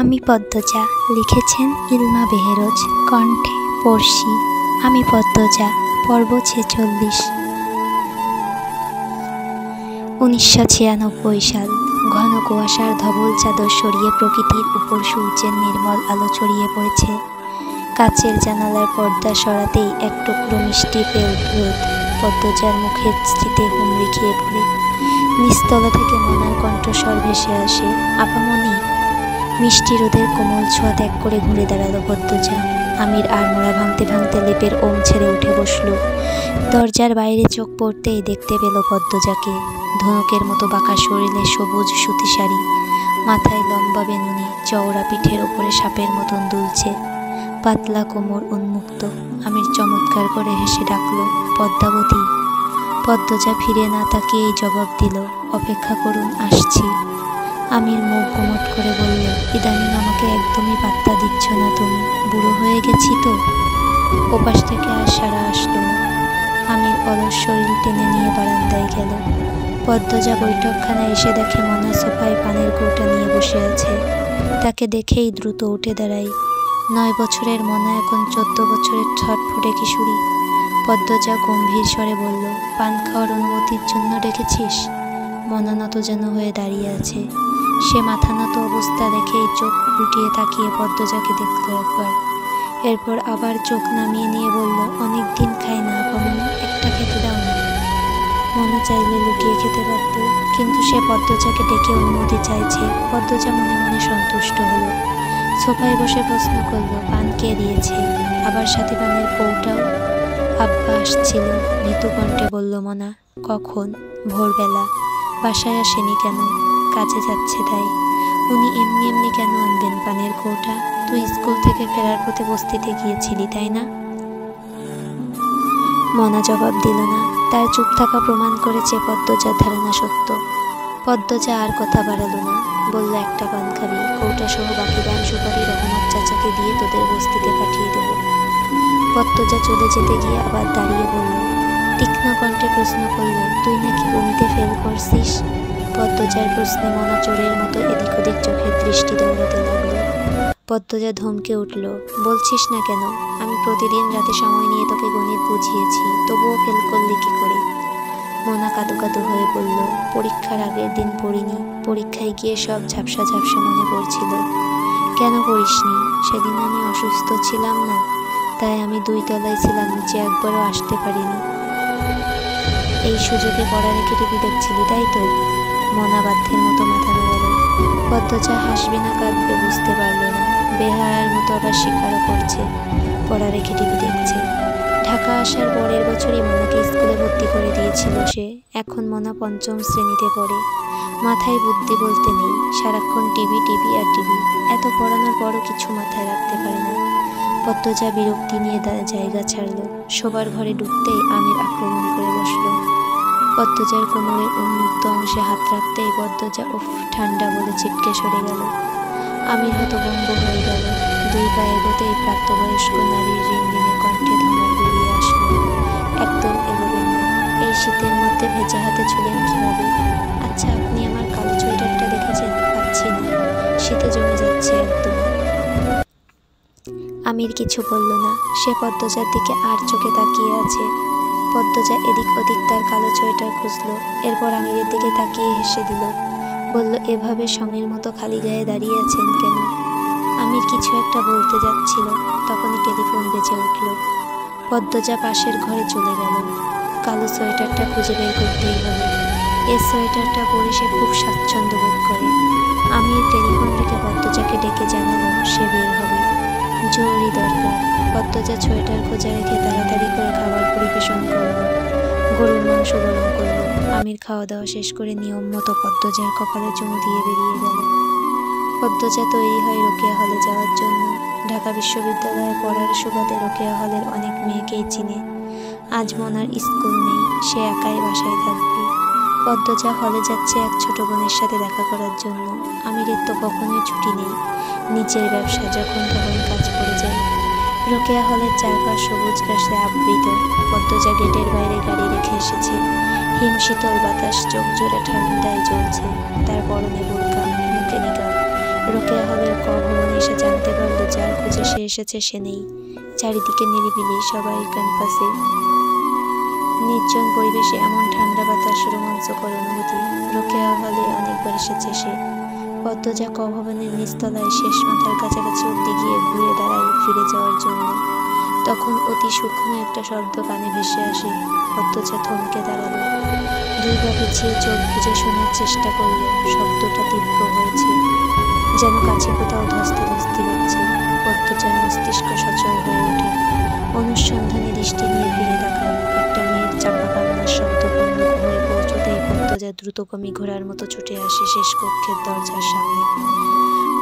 আমি পদ্মজা, লিখেছেন ইলমা বেহেরোজ, কণ্ঠে পড়শি। আমি পদ্মজা, পর্ব 46। 1996 সাল। ঘন কুয়াশার ধবল চাদর সরিয়ে প্রকৃতির উপর সূর্যের নির্মল আলো ছড়িয়ে পড়েছে। কাচের জানালার পর্দা সরাতেই এক টুকরো মিষ্টি পেল রোদ পদ্মজার মুখের স্মৃতিতে হুমড়ি খেয়ে পড়ে। নিচতলা থেকে মনার কণ্ঠস্বর ভেসে আসে, আপামনি। মিষ্টি রোদের কোমল ছোঁয়া ত্যাগ করে ঘুরে দাঁড়ালো পদ্মজা। আমির আড়মোড়া ভাঙতে ভাঙতে লেপের ওম ছেড়ে উঠে বসল। দরজার বাইরে চোখ পড়তেই দেখতে পেল পদ্মজাকে। ধনুকের মতো বাঁকা শরীরে সবুজ সুতি শাড়ি, মাথায় লম্বা বেনুনি, চওড়া পিঠের ওপরে সাপের মতন দুলছে, পাতলা কোমর উন্মুক্ত। আমির চমৎকার করে হেসে ডাকল, পদ্মাবতী। পদ্মজা ফিরে না তাকিয়েই জবাব দিল, অপেক্ষা করুন, আসছি। আমির মুখ গোমট করে বলল, ইদানিং আমাকে একদমই পাত্তা দিচ্ছ না তুমি, বুড়ো হয়ে গেছি তো। ওপাশ থেকে আর সাড়া আসলো না। আমির অলস শরীর টেনে নিয়ে বারান্দায় গেল। পদ্মজা বৈঠকখানায় এসে দেখে মনা সোফায় পানের কৌটা নিয়ে বসে আছে। তাকে দেখেই দ্রুত উঠে দাঁড়াই। 9 বছরের মনা এখন 14 বছরের ছটফটে কিশোরী। পদ্মজা গম্ভীর স্বরে বলল, পান খাওয়ার অনুমতির জন্য ডেকেছিস? মনা নত যেন হয়ে দাঁড়িয়ে আছে। সে মাথা নত অবস্থা দেখেই চোখ উল্টিয়ে তাকিয়ে পদ্মজাকে দেখল একবার, এরপর আবার চোখ নামিয়ে নিয়ে বলল, অনেক দিন খাই না আপামনি, একটা খেতে দাও না। মনা চাইলে লুকিয়ে খেতে পারত, কিন্তু সে পদ্মজাকে ডেকে অনুমতি চাইছে। পদ্মজা মনে মনে সন্তুষ্ট হলো। সোফায় বসে প্রশ্ন করল, পান কে দিয়েছে? আবার সাথে পানের কৌটাও? আব্বা আসছিল, ভীতু কণ্ঠে বলল মনা। কখন? ভোরবেলা। বাসায় আসেনি কেন? কাজে যাচ্ছে তাই। উনি এমনি এমনি কেন আনবেন পানের কৌটা? তুই স্কুল থেকে ফেরার পথে বস্তিতে গিয়েছিলি তাই না? মনা জবাব দিল না। তার চুপ থাকা প্রমাণ করেছে পদ্মজার ধারণা সত্য। পদ্মজা আর কথা বাড়ালো না, বলল, একটা পান খাবি? কৌটা সহ বাকি পান সুপারি রহমত চাচাকে দিয়ে তোদের বস্তিতে পাঠিয়ে দেব। পদ্মজা চলে যেতে গিয়ে আবার দাঁড়িয়ে বলল, তীক্ষ্ণ কণ্ঠে প্রশ্ন করল, তুই নাকি গণিতে ফেল করছিস? পদ্মজার প্রশ্নে মনা চোরের মতো এদিক ওদিক চোখের দৃষ্টি দৌড়াতে লাগলো। পদ্মজা ধমকে উঠল, বলছিস না কেন? আমি প্রতিদিন রাতে সময় নিয়ে তোকে গণিত বুঝিয়েছি, তবুও ফেল করলি কি করে? মনা কাঁদো কাঁদো হয়ে বলল, পরীক্ষার আগের দিন পড়িনি, পরীক্ষায় গিয়ে সব ঝাপসা ঝাপসা মনে পড়ছিল। কেন পড়িসনি? সেদিন আমি অসুস্থ ছিলাম না, তাই আমি 2 তলায় ছিলাম, নিচে একবারও আসতে পারিনি। এই সুযোগে পড়া রেখে টিভি দেখছিলি তাই তো? মনা বাধ্যের মতো মাথা নাড়াল। পদ্মজা হাসবে না কাঁদবে বুঝতে পারল না। বেহায়ার মতো আবার স্বীকারও করছে, পড়া রেখে টিভি দেখছে। ঢাকা আসার পরের বছরই মনাকে স্কুলে ভর্তি করে দিয়েছিল সে। এখন মনা 5ম শ্রেণীতে পড়ে। মাথায় বুদ্ধি বলতে নেই, সারাক্ষণ টিভি টিভি আর টিভি। এত পড়ানোর পরও কিছু মাথায় রাখতে পারে না। পদ্মজা বিরক্তি নিয়ে জায়গা ছাড়ল। শোবার ঘরে ঢুকতেই আমির আক্রমণ করে বসল। পদ্মজার কোমরের উন্মুক্ত অংশে হাত রাখতেই পদ্মজা উফ ঠান্ডা বলে ছিটকে সরে গেল। আমির হতভম্ব হয়ে গেল। 2 পা এগোতেই প্রাপ্তবয়স্ক নারীর রিনরিনে কণ্ঠে ধমক বেরিয়ে আসলো, একদম এগোবেন না। এই শীতের মধ্যে ভেজা হাতে ছুলেন কীভাবে? আচ্ছা, আপনি আমার কালো সোয়েটারটা দেখেছেন? পাচ্ছি না, শীতে জমে যাচ্ছে একদম। আমির কিছু বলল না। সে পদ্মজার দিকে আর চোখে তাকিয়ে আছে। পদ্মজা এদিক ওদিক তার কালো সোয়েটার খুঁজল, এরপর আমিরের দিকে তাকিয়ে হেসে দিল। বলল, এভাবে সঙের মতো খালি গায়ে দাঁড়িয়ে আছেন কেন? আমির কিছু একটা বলতে যাচ্ছিল, তখনই টেলিফোন বেজে উঠল। পদ্মজা পাশের ঘরে চলে গেল। কালো সোয়েটারটা খুঁজে বের করতেই হবে। এই সোয়েটারটা পরে সে খুব স্বাচ্ছন্দ্য বোধ করে। আমির টেলিফোন রেখে পদ্মজাকে ডেকে জানালো সে বের হবে, জরুরি দরকার। পদ্মজা সোয়েটার খোঁজা রেখে তাড়াতাড়ি করে খাবার পরিবেশন করল। গরুর মাংস গরম করল। আমির খাওয়া দাওয়া শেষ করে নিয়ম মতো পদ্মজার কপালে চুমু দিয়ে বেরিয়ে গেল। পদ্মজা তৈরি হয় রোকেয়া হলে যাওয়ার জন্য। ঢাকা বিশ্ববিদ্যালয়ে পড়ার সুবাদে রোকেয়া হলের অনেক মেয়েকেই চিনে। আজ মনার স্কুল নেই, সে একাই বাসায় থাকবে। পদ্মজা হলে যাচ্ছে এক ছোট বোনের সাথে দেখা করার জন্য। আমিরের তো কখনোই ছুটি নেই, নিজের ব্যবসা যখন তখন কাজ পড়ে যায়। রোকেয়া হলের চারপাশ সবুজ ঘাসে আবৃত। পদ্মজা গেটের বাইরে গাড়ি রেখে এসেছে। হিমশীতল বাতাস চোখ জোড়া ঠান্ডায় জ্বলছে। তার পরনে বোরকা, মুখে নিকাব। রোকেয়া হলের ক ভবনে এসে জানতে পারল যার খোঁজে সে এসেছে সে নেই। চারিদিকে নিরিবিলি, সবাই ক্যাম্পাসে। নির্জন পরিবেশে এমন ঠান্ডা বাতাস, রোমাঞ্চকর অনুভূতি। রোকেয়া হলে অনেকবার এসেছে সে। পদ্মজা ক ভবনের নিচতলায় শেষ মাথার কাছাকাছি অব্দি গিয়ে ঘুরে দাঁড়ায় ফিরে যাওয়ার জন্য। তখন অতি সূক্ষ্ম একটা শব্দ কানে ভেসে আসে। পদ্মজা থমকে দাঁড়ালো, দুইবার পিছিয়ে চোখ বুজে শোনার চেষ্টা করল। শব্দটা তীব্র হয়েছে, যেন কাছে কোথাও ধস্তাধস্তি হচ্ছে। পদ্মজার মস্তিষ্ক সচল হয়ে ওঠে। অনুসন্ধানী দৃষ্টি নিয়ে ফিরে তাকায়। একটা মেয়ের চাপা কান্নার শব্দ বন্ধ হয়ে পৌঁছতেই পদ্মজা দ্রুতগামী ঘোড়ার মতো ছুটে আসে শেষ কক্ষের দরজার সামনে।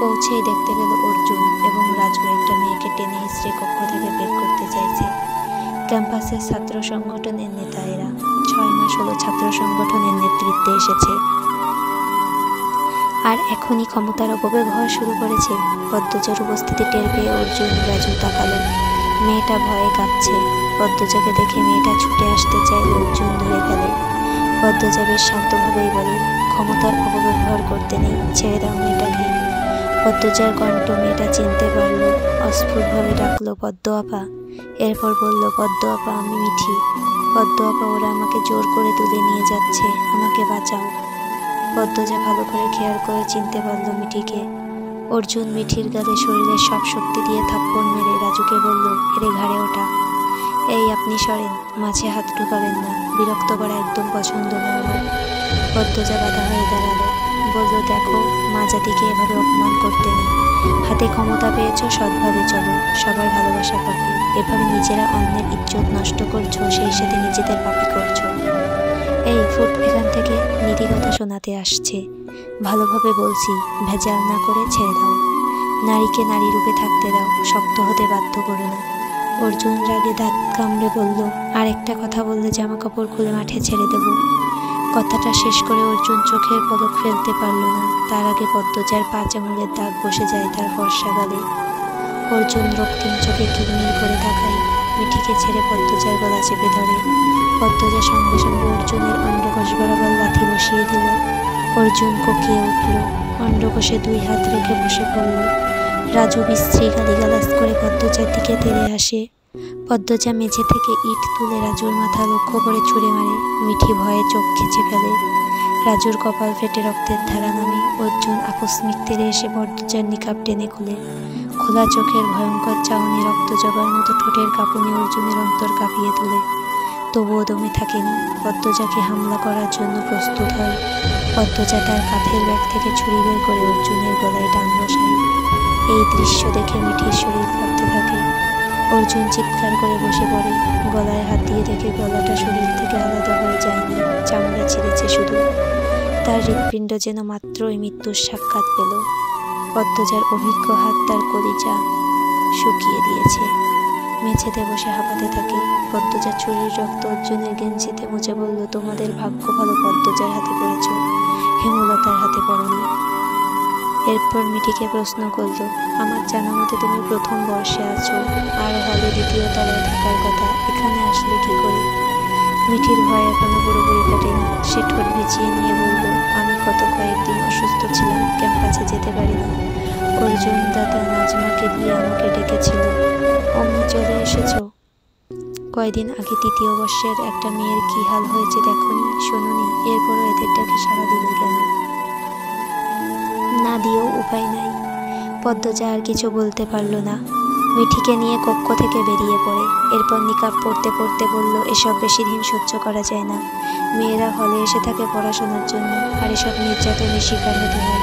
পৌঁছেই দেখতে পেল অর্জুন এবং রাজু একটা মেয়েকে টেনে হিঁচড়ে কক্ষ থেকে বের করতে চাইছে। ক্যাম্পাসের ছাত্র সংগঠনের নেতা এরা। 6 মাস হলো ছাত্র সংগঠনের নেতৃত্বে এসেছে, আর এখনই ক্ষমতার অপব্যবহার শুরু করেছে। পদ্মজার উপস্থিতি টের পেয়ে অর্জুন রাজু তাকালো। মেয়েটা ভয়ে কাঁপছে। পদ্মজাকে দেখে মেয়েটা ছুটে আসতে চাইলে অর্জুন ধরে ফেলে। পদ্মজা বেশ শান্তভাবেই বলে, ক্ষমতার অপব্যবহার করতে নেই, ছেড়ে দাও মেয়েটাকে। পদ্মজার কণ্ঠ মেয়েটা চিনতে পারল। অস্ফুটভাবে ডাকলো, পদ্ম আপা। এরপর বলল, পদ্ম আপা, আমি মিঠি। পদ্ম আপা, ওরা আমাকে জোর করে তুলে নিয়ে যাচ্ছে, আমাকে বাঁচাও। পদ্মজা ভালো করে খেয়াল করে চিনতে পারল মিঠিকে। অর্জুন মিঠির গালে শরীরের সব শক্তি দিয়ে থাপ্পড় মেরে রাজুকে বলল, এরে ঘাড়ে ওঠা। এই আপনি সরেন, মাঝে হাত ঢুকাবেন না, বিরক্ত করা একদম পছন্দ না আমার। পদ্মজা বাধা হয়ে দাঁড়ালো, বলল, দেখো মা জাতিকে এভাবে অপমান করতে নেই। হাতে ক্ষমতা পেয়েছ, সৎভাবে চলো, সবার ভালোবাসা পাবে। এভাবে নিজেরা অন্যের ইজ্জত নষ্ট করছো, সেই সাথে নিজেদের পাপি করছো। এই ফুট এখান থেকে, নীতিকথা শোনাতে আসছে। ভালোভাবে বলছি, ভেজাল না করে ছেড়ে দাও। নারীকে নারী রূপে থাকতে দাও, শক্ত হতে বাধ্য করো না। অর্জুন রাগে দাঁত কামড়ে বলল, আর একটা কথা বললে জামা কাপড় খুলে মাঠে ছেড়ে দেব। কথাটা শেষ করে অর্জুন চোখের পলক ফেলতে পারল না। তার আগে পদ্মজার 5 আঙুলের দাগ বসে যায় তার ফর্সা গালে। অর্জুন রক্তিম চোখে কিরমির করে তাকায়। মিঠিকে ছেড়ে পদ্মজার গলা চেপে ধরে। পদ্মজা সঙ্গে সঙ্গে অর্জুনের অন্ডকোষ বরাবর লাথি বসিয়ে দিল। অর্জুন কোকিয়ে উঠল, অন্ডকোষে 2 হাত রেখে বসে পড়ল। রাজু বিশ্রী গালিগালাজ করে পদ্মজার দিকে তেড়ে আসে। পদ্মজা মেঝে থেকে ইট তুলে রাজুর মাথা লক্ষ্য করে ছুঁড়ে মারে। মিঠি ভয়ে চোখ খিচে ফেলে। রাজুর কপাল ফেটে রক্তের ধারা নামে। অর্জুন আকস্মিক তেড়ে এসে পদ্মজার নিকাব টেনে খুলে। খোলা চোখের ভয়ঙ্কর চাহনি, রক্ত জবার মতো ঠোঁটের কাঁপুনি অর্জুনের অন্তর কাঁপিয়ে তোলে। তবুও দমে থাকেনি, পদ্মজাকে হামলা করার জন্য প্রস্তুত হয়। পদ্মজা তার কাঁধের ব্যাগ থেকে ছুরি বের করে অর্জুনের গলায় টান বসায়। এই দৃশ্য দেখে মিঠির শরীর কাঁপতে থাকে। অর্জুন চিৎকার করে বসে পড়ে। গলায় হাত দিয়ে দেখে গলাটা শরীর থেকে আলাদা হয়ে যায়নি, চামড়া ছিঁড়েছে শুধু। তার হৃৎপিণ্ড যেন মাত্রই মৃত্যুর সাক্ষাৎ পেল। পদ্মজার অভিজ্ঞ হাত তার কলিজা শুকিয়ে দিয়েছে। মেঝেতে বসে হাঁপাতে থাকে। পদ্মজা ছুরির রক্ত অর্জুনের গেঞ্জিতে মুছে বলল, তোমাদের ভাগ্য ভালো পদ্মজার হাতে পড়েছ, হেমলতার হাতে পড়নি। এরপর মিঠিকে প্রশ্ন করল, আমার জানা মতে তুমি প্রথম বর্ষে আছো, আর হলে 2য় তলায় থাকার কথা, এখানে আসলে কি করে? মিঠির ভয় এখনো পুরোপুরি কাটেনি। সে ঠোঁট ভিজিয়ে নিয়ে বলল, আমি গত কয়েকদিন অসুস্থ ছিলাম, ক্যাম্পাসে যেতে পারি না। অর্জুন দাদা নাজমাকে দিয়ে আমাকে ডেকেছিল। অমনি চলে এসেছো? কয়দিন আগে 3য় বর্ষের একটা মেয়ের কি হাল হয়েছে দেখনি, শোনোনি? এরপরও এদের ডাকে সাড়া দিলে কেন? না দিয়েও উপায় নাই। পদ্মজা আর কিছু বলতে পারল না। মিঠিকে নিয়ে কক্ষ থেকে বেরিয়ে পড়ে। এরপর নিকাব পড়তে পড়তে বলল, এসব বেশি দিন সহ্য করা যায় না। মেয়েরা হলে এসে থাকে পড়াশোনার জন্য, আর এসব নির্যাতনের শিকার হতে হয়।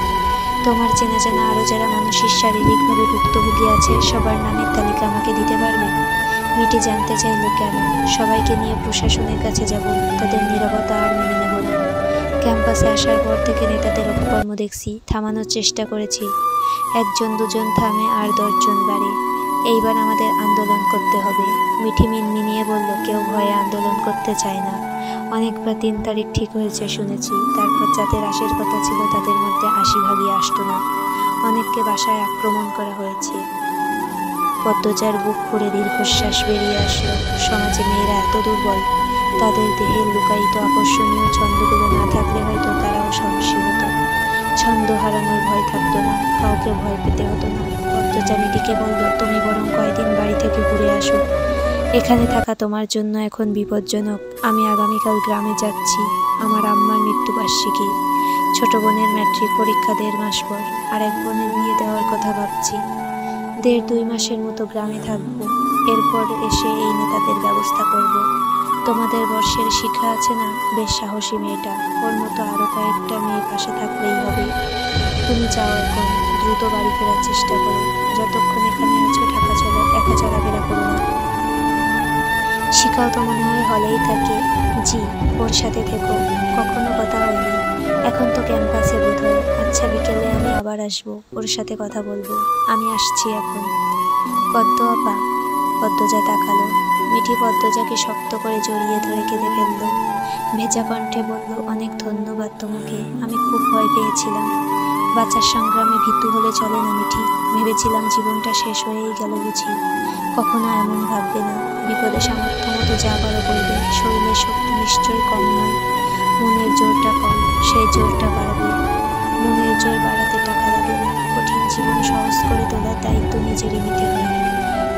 তোমার চেনা জানা আরও যারা মানসিক শারীরিকভাবে ভুক্তভোগী আছে, সবার নামের তালিকা আমাকে দিতে পারবে? মিঠি জানতে চাইল, কেন? সবাইকে নিয়ে প্রশাসনের কাছে যাব, তাদের নীরবতা আর মেনে নেব না। ক্যাম্পাসে আসার পর থেকে নেতাদের অপকর্ম দেখছি, থামানোর চেষ্টা করেছি। 1-2 থামে আর 10 জন বাড়ে। এইবার আমাদের আন্দোলন করতে হবে। মিঠি মিনমিনিয়ে বলল, কেউ ভয়ে আন্দোলন করতে চায় না। অনেকবার 3 তারিখ ঠিক হয়েছে শুনেছি। তারপর যাদের আসার কথা ছিল তাদের মধ্যে 80 ভাগই আসতো না। অনেককে বাসায় আক্রমণ করা হয়েছে। পদ্মজার বুক ফুঁড়ে দীর্ঘশ্বাস বেরিয়ে আসলো। সমাজে মেয়েরা এত দুর্বল, তাদের দেহের লুকায়িত আকর্ষণীয় ছন্দগুলো না থাকলে হয়তো তারাও সাহসী হতো। ছন্দ হারানোর ভয় থাকতো না, কাউকে ভয় পেতে হতো না। পদ্মজা মিটিকে বলল, তুমি বরং কয়দিন বাড়ি থেকে ঘুরে আসো, এখানে থাকা তোমার জন্য এখন বিপজ্জনক। আমি আগামীকাল গ্রামে যাচ্ছি, আমার আম্মার মৃত্যুবার্ষিকী। ছোট বোনের ম্যাট্রিক পরীক্ষা 1.5 মাস পর, আর এক বোনের বিয়ে দেওয়ার কথা ভাবছি। 1.5-2 মাসের মতো গ্রামে থাকবো, এরপর এসে এই নেতাদের ব্যবস্থা করব। তোমাদের বর্ষের শিখা আছে না, বেশ সাহসী মেয়েটা, ওর মতো আরো কয়েকটা মেয়ে পাশে থাকলেই হবে। তুমি যাও এখন, দ্রুত বাড়ি ফেরার চেষ্টা করো। যতক্ষণ এখানে আছো একা চলাফেরা করো না। শিখাও তো মনে হয় হলেই থাকে। জি, ওর সাথে থেকো। কখনো কথা হয়নি, এখন তো ক্যাম্পাসে বোধ হয়। আচ্ছা, বিকেলে আমি আবার আসবো, ওর সাথে কথা বলবো। আমি আসছি এখন। পদ্ম আপা। পদ্মজা তাকালো। মিঠি পদ্মজাকে শক্ত করে জড়িয়ে ধরে কেঁদে ফেললো। ভেজা কণ্ঠে বলল, অনেক ধন্যবাদ তোমাকে, আমি খুব ভয় পেয়েছিলাম। বাঁচার সংগ্রামে ভীতু হলে চলে না মিঠি, ভেবেছিলাম জীবনটা শেষ হয়েই গেল বুঝি। কখনো এমন ভাববে না, বিপদে সামর্থ্য মতো যা পারো করবে। শরীরের শক্তি নিশ্চয়ই কম নয়, মনের জোরটা কম, সেই জোরটা বাড়বে। মনের জোর বাড়াতে টাকা লাগে না, কঠিন জীবন সহজ করে তোলার দায়িত্ব নিজেরই নিতে হয়।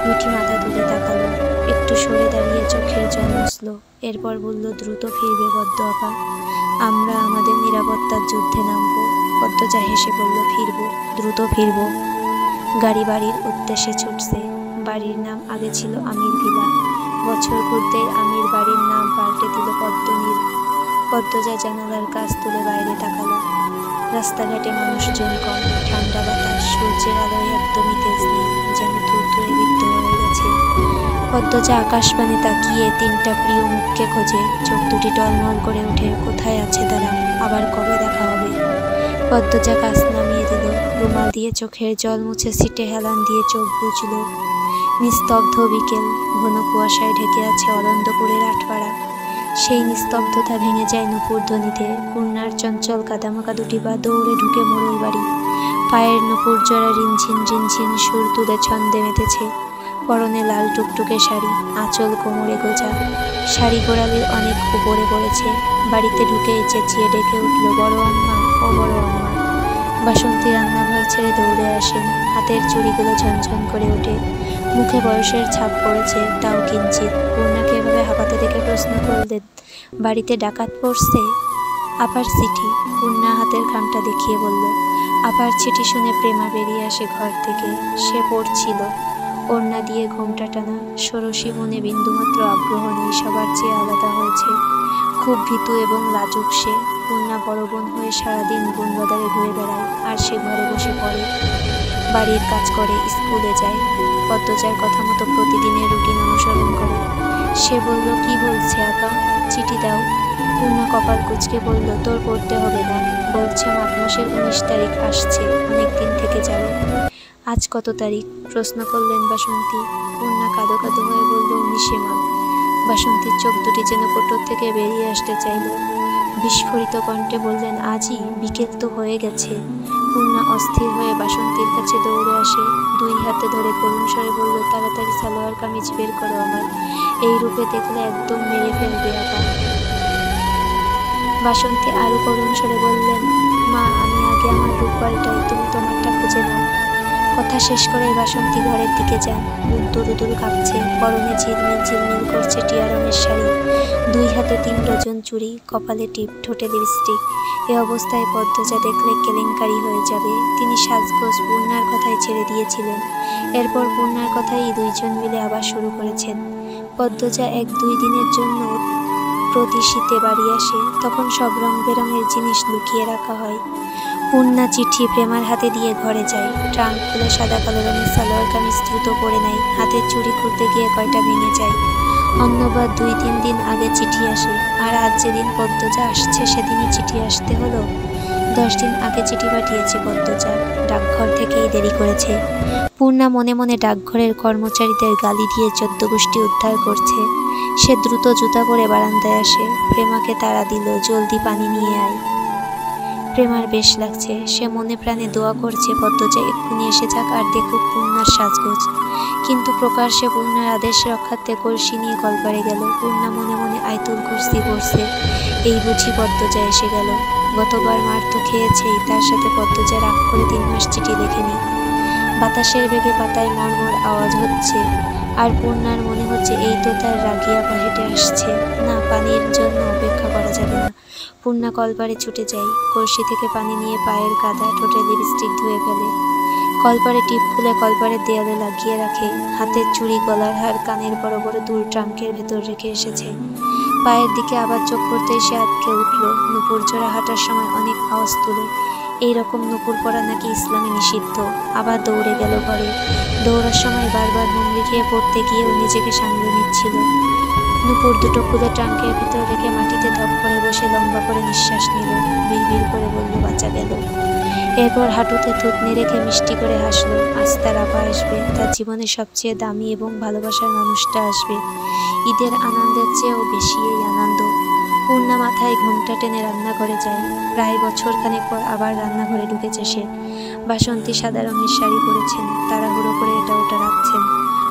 মিঠি মাথা তুলে তাকালো, একটু সরে দাঁড়িয়ে চোখের জল মুছল, এরপর বলল, দ্রুত ফিরবে পদ্ম আপা, আমরা আমাদের নিরাপত্তার যুদ্ধে নামবো। পদ্মজা হেসে বলল, ফিরবো, দ্রুত ফিরবো। গাড়ি বাড়ির উদ্দেশ্যে ছুটছে। বাড়ির নাম আগে ছিল আমির ভিলা, বছর ঘুরতেই আমির বাড়ির নাম পাল্টে দিল পদ্মনীল। পদ্মজা জানালার কাছ তুলে বাইরে তাকালো। রাস্তাঘাটে মানুষজন কম, ঠান্ডা বাতাস, সূর্যের আলোয় একদমই তেজ নেই, যেন থুরথুরে বিদ্ধ হয়ে গেছে। পদ্মজা আকাশবাণী তাকিয়ে 3টা প্রিয় মুখকে খোঁজে, চোখ দুটি টলমল করে ওঠে, কোথায় আছে তারা, আবার কবে দেখা হবে। পদ্মজা কাজ নামিয়ে দিল, রুমাল দিয়ে চোখের জল মুছে সিটে হেলান দিয়ে চোখ বুঝল। নিস্তব্ধ বিকেল, ঘন কুয়াশায় ঢেকে আছে অনন্দপুরের আটপাড়া। সেই নিস্তব্ধতা ভেঙে যায় নুপুর ধ্বনিতে। পূর্ণার চঞ্চল কাদামাকা দুটি পা দৌড়ে ঢুকে মোড়ল বাড়ি। পায়ের নুপুর জোড়া রিনঝিন রিনঝিন সুর তুলে ছন্দে মেতেছে। পরনে লাল টুকটুকে শাড়ি, আঁচল কোমরে গোজা, শাড়ি গোড়ালির অনেক উপরে পড়েছে। বাড়িতে ঢুকেই চেঁচিয়ে ডেকে উঠল, বড় আম্মা, ও বড় আম্মা। বাসন্তী রান্নাঘর ছেড়ে দৌড়ে আসেন, হাতের চুড়িগুলো ঝনঝন করে ওঠে, মুখে বয়সের ছাপ পড়েছে, তাও কিঞ্চিত। পূর্ণাকে এভাবে হাঁপাতে দেখে প্রশ্ন করলেন, বাড়িতে ডাকাত পড়ছে? আপার চিঠি। পূর্ণা হাতের খামটা দেখিয়ে বলল। আপার চিঠি শুনে প্রেমা বেরিয়ে আসে ঘর থেকে। সে পড়ছিল, ওড়না দিয়ে ঘোমটা টানা, ষোড়শী মনে বিন্দুমাত্র আগ্রহ নেই, সবার চেয়ে আলাদা হয়েছে, খুব ভীতু এবং লাজুক সে। পূর্ণা বড় বোন হয়ে সারাদিন বনবাজারে ঘুরে বেড়ায়, আর সে ঘরে বসে পড়ে, বাড়ির কাজ করে, স্কুলে যায়, পদ্মজার কথা মতো প্রতিদিনের রুটিন অনুসরণ করে। সে বলল, কি বলছে আপা? চিঠি দাও। পূর্ণা কপাল কুঁচকে বলল, তোর পড়তে হবে না, বলছে মাঘ মাসের 19 তারিখ আসছে, অনেক দিন থেকে যাবে। আজ কত তারিখ? প্রশ্ন করলেন বাসন্তী। পূর্ণা কাঁদো কাঁদো হয়ে বলল, 19শে মাঘ। বাসন্তীর চোখ দুটি যেন কোটর থেকে বেরিয়ে আসতে চাইল। বিস্ফোরিত কণ্ঠে বললেন, আজই? বিকেল তো হয়ে গেছে। পূর্ণা অস্থির হয়ে বাসন্তীর কাছে দৌড়ে আসে, 2 হাতে ধরে করুণ স্বরে বলল, তাড়াতাড়ি সালোয়ার কামিজ বের করো আমার, এই রূপে দেখলে একদম মেরে ফেলবে আপা। বাসন্তী আরো করুণ স্বরে বললেন, মা, আমি আগে আমার রূপ পাল্টাই, তুমি তোমারটা খুঁজে নাও। কথা শেষ করে বাসন্তী ঘরের দিকে যান। বুক দুরু দুরু কাঁপছে, পরনে ঝিলমিল ঝিলমিল করছে টিয়া রঙের শাড়ি, 2 হাতে 3 ডজন চুড়ি, কপালে টিপ, ঠোঁটে লিপস্টিক। এ অবস্থায় পদ্মজা দেখলে কেলেঙ্কারি হয়ে যাবে। তিনি সাজগোজ পূর্ণার কথাই ছেড়ে দিয়েছিলেন, এরপর পূর্ণার কথাই 2জন মিলে আবার শুরু করেছেন। পদ্মজা 1-2 দিনের জন্য প্রতি শীতে বাড়ি আসে, তখন সব রং বেরঙের জিনিস লুকিয়ে রাখা হয়। পূর্ণা চিঠি প্রেমার হাতে দিয়ে ঘরে যায়, ট্রাঙ্ক খুলে সাদা কালো রঙের সালোয়ার কামিজ দ্রুত পরে নেয়, হাতের চুড়ি খুলতে গিয়ে কয়টা ভেঙে যায়। অন্যবার 2-3 দিন আগে চিঠি আসে, আর আজ যেদিন পদ্মজা আসছে সেদিনই চিঠি আসতে হলো। 10 দিন আগে চিঠি পাঠিয়েছে পদ্মজা, ডাকঘর থেকেই দেরি করেছে। পূর্ণা মনে মনে ডাকঘরের কর্মচারীদের গালি দিয়ে 14 গোষ্ঠী উদ্ধার করছে। সে দ্রুত জুতা পরে বারান্দায় আসে, প্রেমাকে তাড়া দিল, জলদি পানি নিয়ে আয়। প্রেমার বেশ লাগছে, সে মনে প্রাণে দোয়া করছে পদ্মজা এক্ষুনি এসে যাক আর দেখুক পূর্ণার সাজগোজ। কিন্তু প্রকাশ্যে পূর্ণার আদেশ রক্ষার্থে কলসি নিয়ে কলপারে গেল। পূর্ণা মনে মনে আয়তুল কুরসি পড়ছে, এই বুঝি পদ্মজা এসে গেল। গতবার মার তো খেয়েছেই, তার সাথে পদ্মজা রাগ করে 3 মাস চিঠি লেখেনি। বাতাসের বেগে পাতায় মর্মর আওয়াজ হচ্ছে, আর পূর্ণার মনে হচ্ছে এই তো তার রাগিয়া পা হেঁটে আসছে। না, পানির জন্য অপেক্ষা করা যাবে না। পূর্ণা কলপারে ছুটে যায়, কলসি থেকে পানি নিয়ে পায়ের কাদা, ঠোঁটে লিপস্টিক ধুয়ে ফেলে। কলপারে টিপ খুলে কলপারের দেয়ালে লাগিয়ে রাখে। হাতের চুড়ি, গলার হার, কানের বড় বড় দুল ট্রাঙ্কের ভেতর রেখে এসেছে। পায়ের দিকে আবার চোখ পড়তেই সে আটকে উঠল। নুপুর জোড়া হাঁটার সময় অনেক আওয়াজ তুলে। এইরকম নুপুর পরা নাকি ইসলামে নিষিদ্ধ। আবার দৌড়ে গেল ঘরে। দৌড়ার সময় বারবার হুমড়ি খেয়ে পড়তে গিয়েও নিজেকে সামলে নিচ্ছিল। নুপুর দুটো খুলে ট্রাঙ্কের ভিতর রেখে মাটিতে ধপ করে বসে লম্বা করে নিঃশ্বাস নিল। বিড়বিড় করে বলল, বাঁচা গেল। এরপর হাঁটুতে থুতনি রেখে মিষ্টি করে হাসলো। আজ তার আপা আসবে, তার জীবনের সবচেয়ে দামি এবং ভালোবাসার মানুষটা আসবে। ঈদের আনন্দের চেয়েও বেশি এই আনন্দ। পূর্ণা মাথায় ঘোমটা টেনে রান্নাঘরে যায়। প্রায় বছরখানেক পর আবার রান্নাঘরে ঢুকেছে সে। বাসন্তী সাদা রঙের শাড়ি পরেছেন, তাড়াহুড়ো করে এটা ওটা রাখছেন।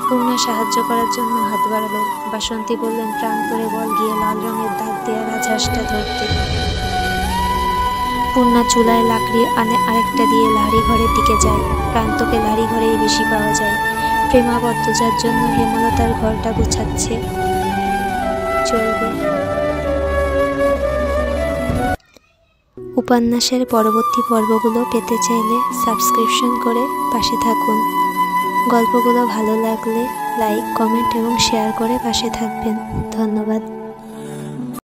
পূর্ণা সাহায্য করার জন্য হাত বাড়ালো। বাসন্তী বললেন, প্রাণ করে বল গিয়ে লাল রঙের দাগ দেয়া রাজহাঁসটা ধরতে। পূর্ণা চুলায় লাকড়ি আনে আরেকটা দিয়ে লাহড়ি ঘরের দিকে যায়। প্রান্তকে লাহড়ি ঘরেই বেশি পাওয়া যায়। প্রেমা পদ্মজার জন্য হেমলতার ঘরটা গুছাচ্ছে। চলবে। উপন্যাসের পরবর্তী পর্বগুলো পেতে চাইলে সাবস্ক্রিপশন করে পাশে থাকুন। গল্পগুলো ভালো লাগলে লাইক, কমেন্ট এবং শেয়ার করে পাশে থাকবেন। ধন্যবাদ।